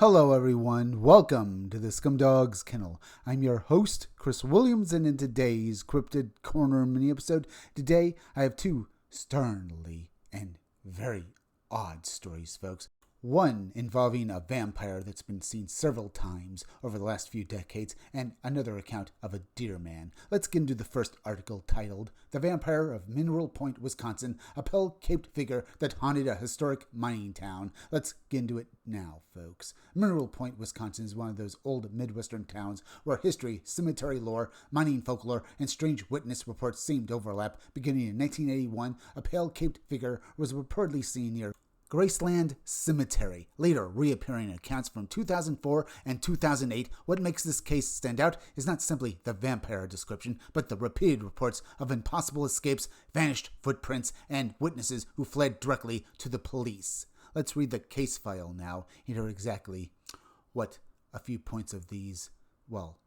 Hello everyone, welcome to the Scumdog's Kennel. I'm your host, Chris Williams, and in today's Cryptid Corner mini-episode, today I have two sternly and very odd stories, folks. One involving a vampire that's been seen several times over the last few decades, and another account of a deer man. Let's get into the first article titled, "The Vampire of Mineral Point, Wisconsin, a pale-caped figure that haunted a historic mining town." Let's get into it now, folks. Mineral Point, Wisconsin is one of those old Midwestern towns where history, cemetery lore, mining folklore, and strange witness reports seemed to overlap. Beginning in 1981, a pale-caped figure was reportedly seen near Graceland Cemetery, later reappearing in accounts from 2004 and 2008. What makes this case stand out is not simply the vampire description, but the repeated reports of impossible escapes, vanished footprints, and witnesses who fled directly to the police. Let's read the case file now and hear exactly what a few points of these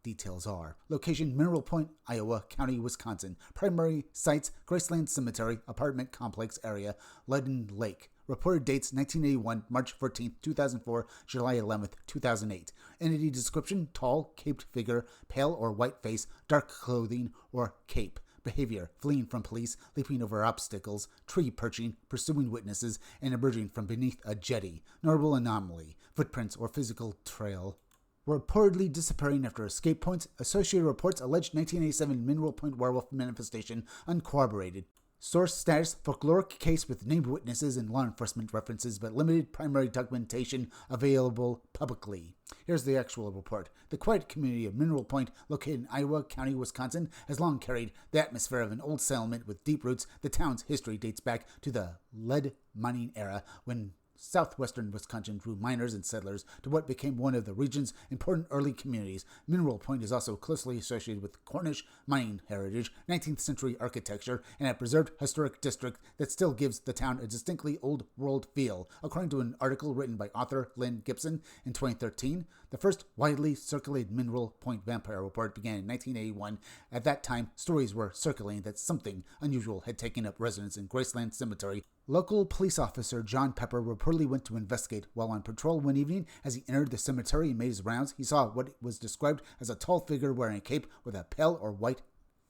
details are. Location: Mineral Point, Iowa, County, Wisconsin. Primary sites: Graceland Cemetery, apartment complex area, Ledden Lake. Reported dates: 1981, March 14th, 2004, July 11th, 2008. Entity description: tall, caped figure, pale or white face, dark clothing or cape. Behavior: fleeing from police, leaping over obstacles, tree perching, pursuing witnesses, and emerging from beneath a jetty. Notable anomaly: footprints or physical trail. Reportedly disappearing after escape points. Associated reports: alleged 1987 Mineral Point werewolf manifestation uncorroborated. Source status: folkloric case with named witnesses and law enforcement references, but limited primary documentation available publicly. Here's the actual report. The quiet community of Mineral Point, located in Iowa County, Wisconsin, has long carried the atmosphere of an old settlement with deep roots. The town's history dates back to the lead mining era, when southwestern Wisconsin drew miners and settlers to what became one of the region's important early communities. Mineral Point is also closely associated with Cornish mining heritage, 19th century architecture, and a preserved historic district that still gives the town a distinctly old world feel. According to an article written by author Lynn Gibson in 2013, the first widely circulated Mineral Point vampire report began in 1981. At that time, stories were circulating that something unusual had taken up residence in Graceland Cemetery. Local police officer John Pepper reportedly went to investigate. While on patrol one evening, as he entered the cemetery and made his rounds, he saw what was described as a tall figure wearing a cape with a pale or white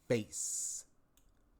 face.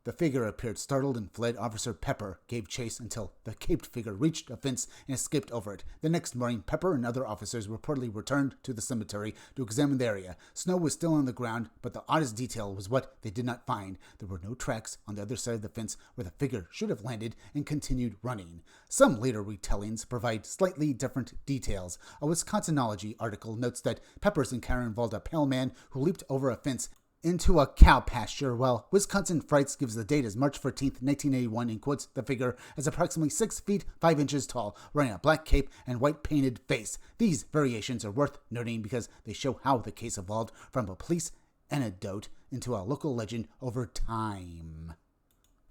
The figure appeared startled and fled. Officer Pepper gave chase until the caped figure reached a fence and escaped over it. The next morning, Pepper and other officers reportedly returned to the cemetery to examine the area. Snow was still on the ground, but the oddest detail was what they did not find. There were no tracks on the other side of the fence where the figure should have landed and continued running. Some later retellings provide slightly different details. A Wisconsinology article notes that Pepper's encounter involved a pale man who leaped over a fence into a cow pasture, while Wisconsin Frights gives the date as March 14th, 1981, and quotes the figure as approximately 6 feet 5 inches tall, wearing a black cape and white painted face. These variations are worth noting because they show how the case evolved from a police anecdote into a local legend over time.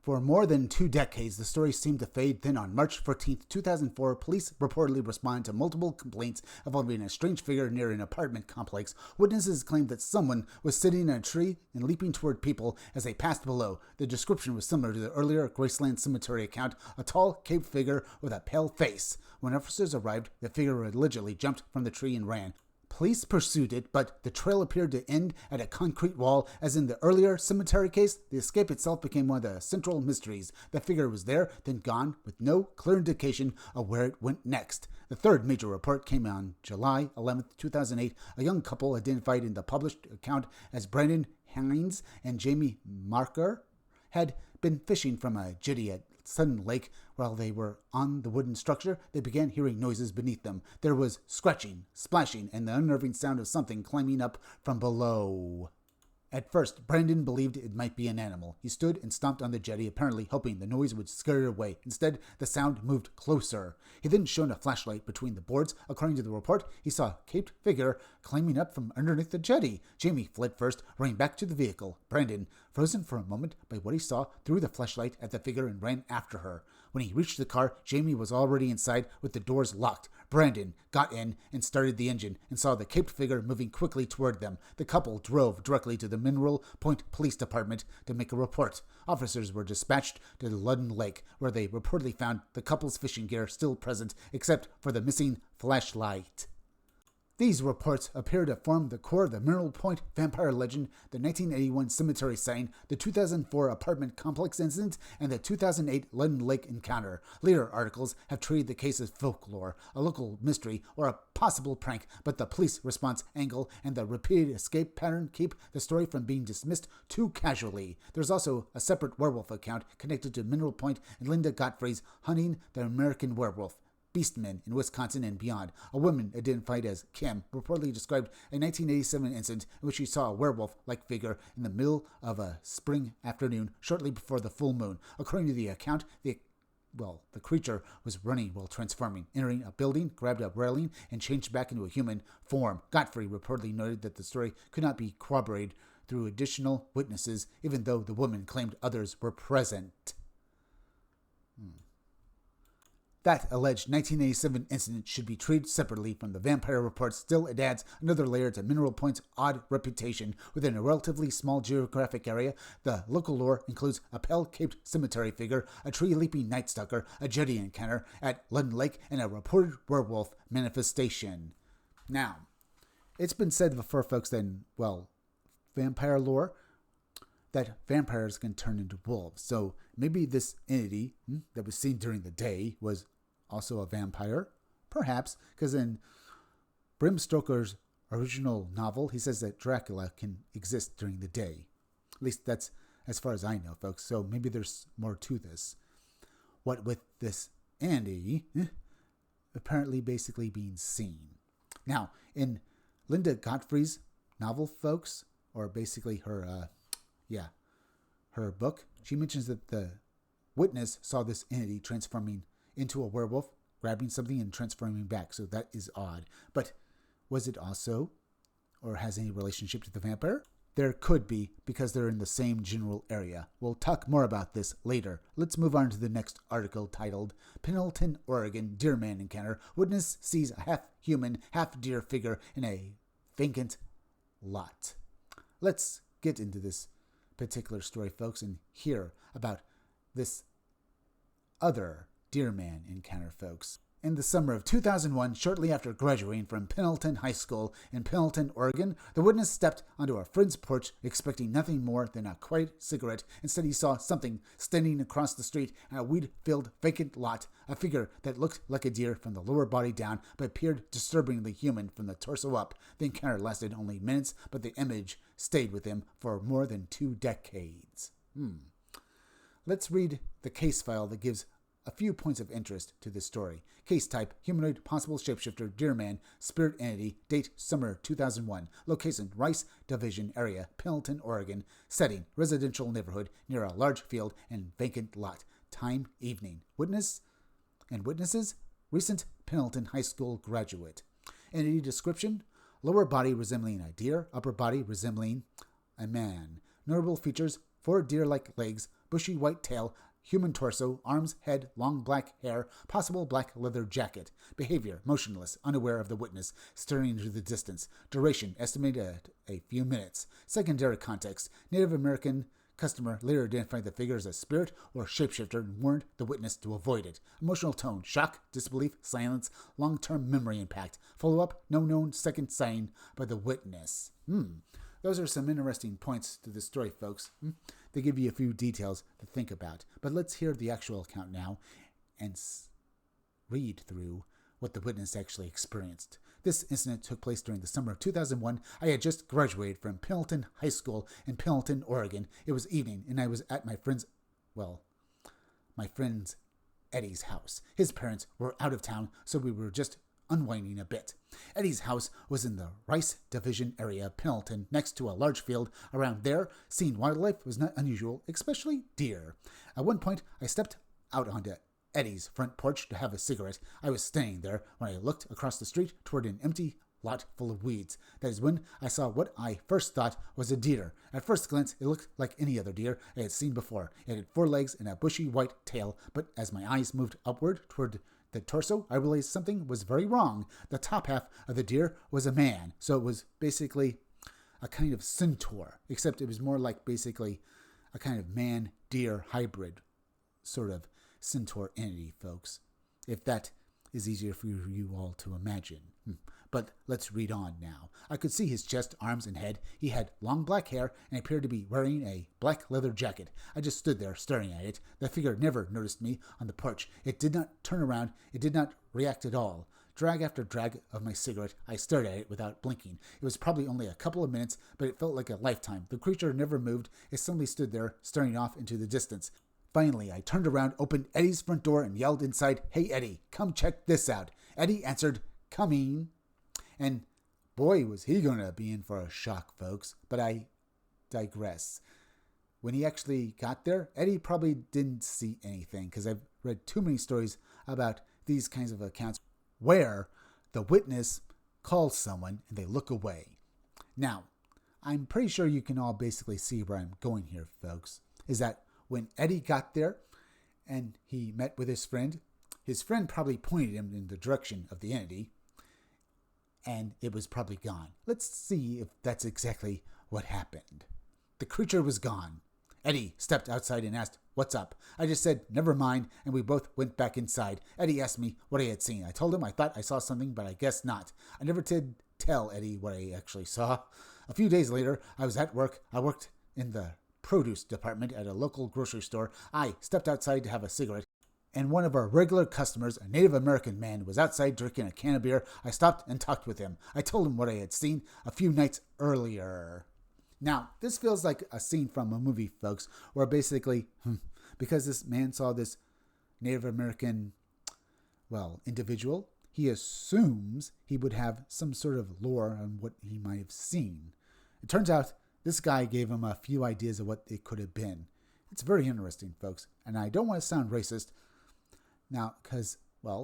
For more than 2 decades, the story seemed to fade. Then on March 14th, 2004, police reportedly responded to multiple complaints involving a strange figure near an apartment complex. Witnesses claimed that someone was sitting in a tree and leaping toward people as they passed below. The description was similar to the earlier Graceland Cemetery account: a tall, caped figure with a pale face. When officers arrived, the figure allegedly jumped from the tree and ran. Police pursued it, but the trail appeared to end at a concrete wall. As in the earlier cemetery case, the escape itself became one of the central mysteries. The figure was there, then gone, with no clear indication of where it went next. The third major report came on July 11th, 2008. A young couple identified in the published account as Brandon Hines and Jamie Marker had been fishing from a jetty at Sudden Lake. While they were on the wooden structure, they began hearing noises beneath them. There was scratching, splashing, and the unnerving sound of something climbing up from below. At first, Brandon believed it might be an animal. He stood and stomped on the jetty, apparently hoping the noise would scare it away. Instead, the sound moved closer. He then shone a flashlight between the boards. According to the report, he saw a caped figure climbing up from underneath the jetty. Jamie fled first, running back to the vehicle. Brandon, frozen for a moment by what he saw, threw the flashlight at the figure and ran after her. When he reached the car, Jamie was already inside with the doors locked. Brandon got in and started the engine and saw the caped figure moving quickly toward them. The couple drove directly to the Mineral Point Police Department to make a report. Officers were dispatched to Ledden Lake, where they reportedly found the couple's fishing gear still present, except for the missing flashlight. These reports appear to form the core of the Mineral Point vampire legend, the 1981 cemetery sighting, the 2004 apartment complex incident, and the 2008 London Lake encounter. Later articles have treated the case as folklore, a local mystery, or a possible prank, but the police response angle and the repeated escape pattern keep the story from being dismissed too casually. There's also a separate werewolf account connected to Mineral Point and Linda Godfrey's Hunting the American Werewolf. Beastmen in Wisconsin and beyond. A woman identified as Kim reportedly described a 1987 incident in which she saw a werewolf-like figure in the middle of a spring afternoon shortly before the full moon. According to the account, the creature was running while transforming, entering a building, grabbed a railing, and changed back into a human form. Godfrey reportedly noted that the story could not be corroborated through additional witnesses, even though the woman claimed others were present. That alleged 1987 incident should be treated separately from the vampire reports. Still, it adds another layer to Mineral Point's odd reputation. Within a relatively small geographic area, the local lore includes a pale-caped cemetery figure, a tree-leaping night stalker, a jetty encounter at London Lake, and a reported werewolf manifestation. Now, it's been said before, folks, that in, vampire lore, that vampires can turn into wolves. So maybe this entity that was seen during the day was also a vampire, perhaps, because in Bram Stoker's original novel, he says that Dracula can exist during the day. At least that's as far as I know, folks. So maybe there's more to this. What with this entity apparently basically being seen. Now, in Linda Godfrey's novel, folks, or basically her book, she mentions that the witness saw this entity transforming into a werewolf, grabbing something and transforming back. So that is odd. But was it also, or has any relationship to the vampire? There could be, because they're in the same general area. We'll talk more about this later. Let's move on to the next article titled, Pendleton, Oregon, Deer Man Encounter. Witness sees a half-human, half-deer figure in a vacant lot. Let's get into this particular story, folks, and hear about this other deer man encounter, folks. In the summer of 2001, shortly after graduating from Pendleton High School in Pendleton, Oregon, the witness stepped onto a friend's porch expecting nothing more than a quiet cigarette. Instead, he saw something standing across the street in a weed-filled vacant lot, a figure that looked like a deer from the lower body down but appeared disturbingly human from the torso up. The encounter lasted only minutes, but the image stayed with him for more than 2 decades. Let's read the case file that gives a few points of interest to this story. Case type, humanoid, possible shapeshifter, deer man, spirit entity, date, summer 2001. Location, Rice Division area, Pendleton, Oregon. Setting, residential neighborhood near a large field and vacant lot. Time, evening. Witness and witnesses, recent Pendleton High School graduate. Entity description, lower body resembling a deer, upper body resembling a man. Notable features, 4 deer-like legs, bushy white tail, human torso, arms, head, long black hair, possible black leather jacket. Behavior, motionless, unaware of the witness, staring into the distance. Duration, estimated at a few minutes. Secondary context, Native American customer later identified the figure as a spirit or shapeshifter and warned the witness to avoid it. Emotional tone, shock, disbelief, silence, long-term memory impact. Follow-up, no known second sign by the witness. Those are some interesting points to this story, folks. They give you a few details to think about. But let's hear the actual account now and read through what the witness actually experienced. This incident took place during the summer of 2001. I had just graduated from Pendleton High School in Pendleton, Oregon. It was evening, and I was at my friend's Eddie's house. His parents were out of town, so we were just unwinding a bit. Eddie's house was in the Rice Division area of Pendleton, next to a large field. Around there, seeing wildlife was not unusual, especially deer. At one point, I stepped out onto Eddie's front porch to have a cigarette. I was standing there when I looked across the street toward an empty lot full of weeds. That is when I saw what I first thought was a deer. At first glance, it looked like any other deer I had seen before. It had 4 legs and a bushy white tail, but as my eyes moved upward toward the torso, I realized something was very wrong. The top half of the deer was a man, so it was basically a kind of centaur, except it was more like basically a kind of man-deer hybrid sort of centaur entity, folks, if that is easier for you all to imagine. But let's read on now. I could see his chest, arms, and head. He had long black hair and appeared to be wearing a black leather jacket. I just stood there staring at it. The figure never noticed me on the porch. It did not turn around. It did not react at all. Drag after drag of my cigarette, I stared at it without blinking. It was probably only a couple of minutes, but it felt like a lifetime. The creature never moved. It suddenly stood there, staring off into the distance. Finally, I turned around, opened Eddie's front door, and yelled inside, "Hey, Eddie, come check this out." Eddie answered, "Coming." And boy, was he going to be in for a shock, folks. But I digress. When he actually got there, Eddie probably didn't see anything, because I've read too many stories about these kinds of accounts where the witness calls someone and they look away. Now, I'm pretty sure you can all basically see where I'm going here, folks, is that when Eddie got there and he met with his friend probably pointed him in the direction of the entity, and it was probably gone. Let's see if that's exactly what happened. The creature was gone. Eddie stepped outside and asked, "What's up?" I just said, "Never mind," and we both went back inside. Eddie asked me what I had seen. I told him I thought I saw something, but I guess not. I never did tell Eddie what I actually saw. A few days later, I was at work. I worked in the produce department at a local grocery store. I stepped outside to have a cigarette, and one of our regular customers, a Native American man, was outside drinking a can of beer. I stopped and talked with him. I told him what I had seen a few nights earlier. Now, this feels like a scene from a movie, folks, where basically, because this man saw this Native American, individual, he assumes he would have some sort of lore on what he might have seen. It turns out this guy gave him a few ideas of what it could have been. It's very interesting, folks, and I don't want to sound racist now because,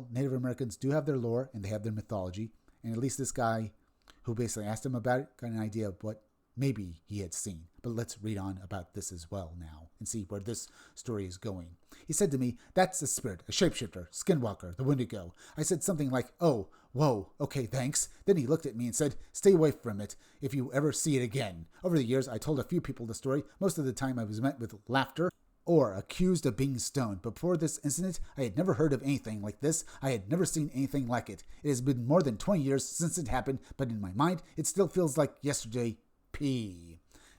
Native Americans do have their lore and they have their mythology, and at least this guy who basically asked him about it got an idea of what maybe he had seen. But let's read on about this as well now and see where this story is going. He said to me, "That's a spirit, a shapeshifter, skinwalker, the Wendigo." I said something like, "Oh, whoa, okay, thanks." Then he looked at me and said, "Stay away from it if you ever see it again." Over the years, I told a few people the story. Most of the time I was met with laughter or accused of being stoned. But before this incident, I had never heard of anything like this. I had never seen anything like it. It has been more than 20 years since it happened, but in my mind, it still feels like yesterday.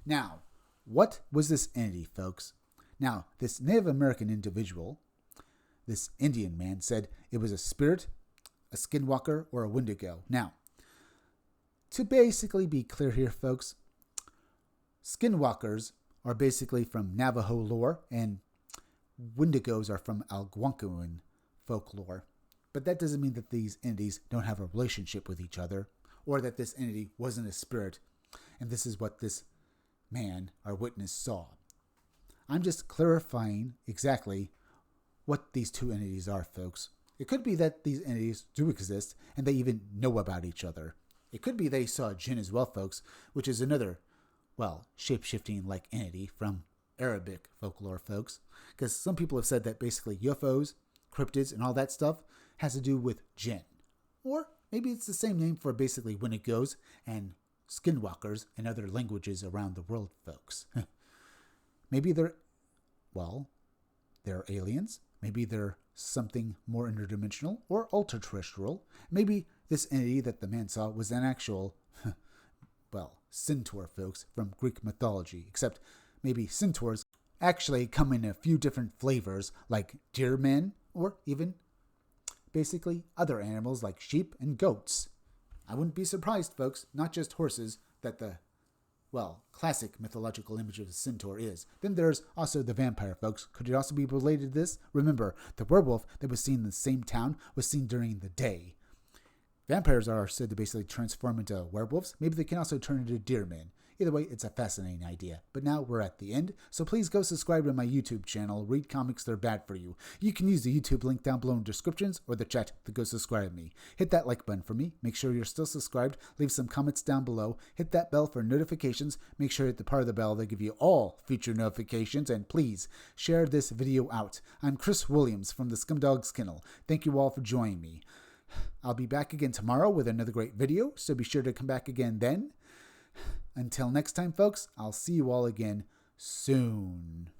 Now, what was this entity, folks? Now, this Native American individual, this Indian man, said it was a spirit, a skinwalker, or a Wendigo. Now, to basically be clear here, folks, skinwalkers are basically from Navajo lore, and Wendigos are from Algonquin folklore. But that doesn't mean that these entities don't have a relationship with each other, or that this entity wasn't a spirit. And this is what this man, our witness, saw. I'm just clarifying exactly what these two entities are, folks. It could be that these entities do exist and they even know about each other. It could be they saw a jinn as well, folks, which is another, shape-shifting like entity from Arabic folklore, folks. Because some people have said that basically UFOs, cryptids, and all that stuff has to do with jinn. Or maybe it's the same name for basically Wendigos and skinwalkers in other languages around the world, folks. Maybe they're aliens. Maybe they're something more interdimensional or ultra-terrestrial. Maybe this entity that the man saw was an actual, centaur, folks, from Greek mythology. Except maybe centaurs actually come in a few different flavors, like deer men, or even basically other animals like sheep and goats. I wouldn't be surprised, folks, not just horses, that the, classic mythological image of a centaur is. Then there's also the vampire, folks. Could it also be related to this? Remember, the werewolf that was seen in the same town was seen during the day. Vampires are said to basically transform into werewolves. Maybe they can also turn into deer men. Either way, it's a fascinating idea. But now we're at the end, so please go subscribe to my YouTube channel, Read Comics They're Bad For You. You can use the YouTube link down below in descriptions or the chat to go subscribe to me. Hit that like button for me. Make sure you're still subscribed. Leave some comments down below. Hit that bell for notifications. Make sure you hit the part of the bell that give you all future notifications. And please, share this video out. I'm Chris Williams from the Scumdogs Kennel. Thank you all for joining me. I'll be back again tomorrow with another great video, so be sure to come back again then. Until next time, folks, I'll see you all again soon.